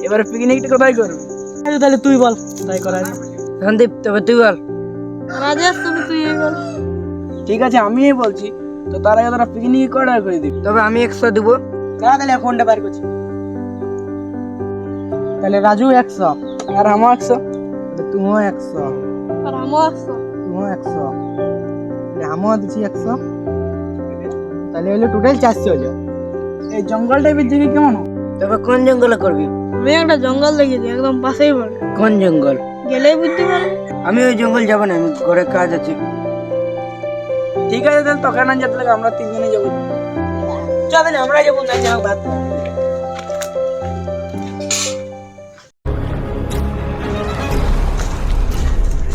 এবারে পিকনিকটা কোথায় করবি? তাহলে তুই বল, তাই করা যায়। সন্দীপ তবে তুই বল। রাজেশ তুই বল। ঠিক আছে, আমি বলছি। তো তার আগে তোরা পিকনিক কটা করে দিবি? তবে আমি 100 দিব। তাহলে ফোনটা বার করছি। তাহলে রাজু 100, আর আমার 100। তুমিও 100, আর আমার 100। তুমিও 100, আমিও দিচ্ছি 100। তাহলে হলো টোটাল 400 হলো। এই জঙ্গল টাইপের দিকে কেমন হবে? তবে কোন জঙ্গলে করবি? আমি একটা জঙ্গল দেখেছি, একদম পাশেই পড়ে, কোন জঙ্গল? গেলেই বুঝতে পারবি। আমি ওই জঙ্গল যাব না, আমি ঘরে কাজ আছে। ঠিক আছে, তাহলে তোকে না যেতে লাগে, আমরা তিনজনে যাবো। চল আমরা যাবো, না যাও বাদ।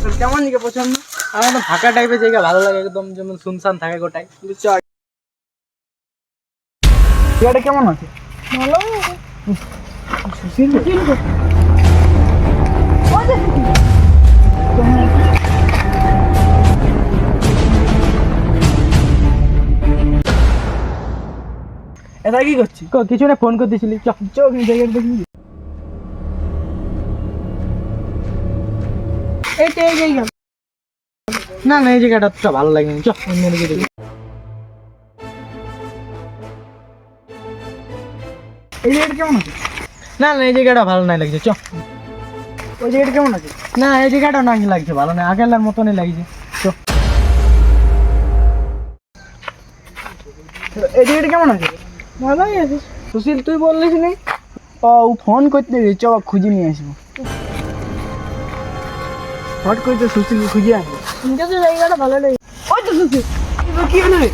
তোর কেমন দিকে পছন্দ? আমার তো ফাঁকা টাইপের জায়গা ভালো লাগে, একদম যেমন শুনশান থাকে গোটাই। চল। জায়গাটা কেমন আছে? ভালো এটা কি করছি? কিছু না, ফোন করতেছিলি। চোখ জায়গাটা দেখবি? এইটা এই জায়গা। না না, এই জায়গাটা তো ভালো লাগে না, চ অন্য দিকে দেখি। এই জায়গাটা কেমন আছে? না না, এই জায়গাটা ভালো নাই লাগছে, চ। ওই জায়গাটা কেমন আছে? না, এই জায়গাটা না লাগছে, ভালো না, আগের মতনই লাগছে, চ। এই জায়গাটা কেমন আছে? ভালোই আছে। সুশীল, তুই বললিস নি? ও ফোন করতে রে, চ খুঁজে নিয়ে আসবো। হট করে তো সুশীল খুঁজে আসবো। কিন্তু জায়গাটা ভালো লাগে। ওই তো সুশীল, কি হলো রে?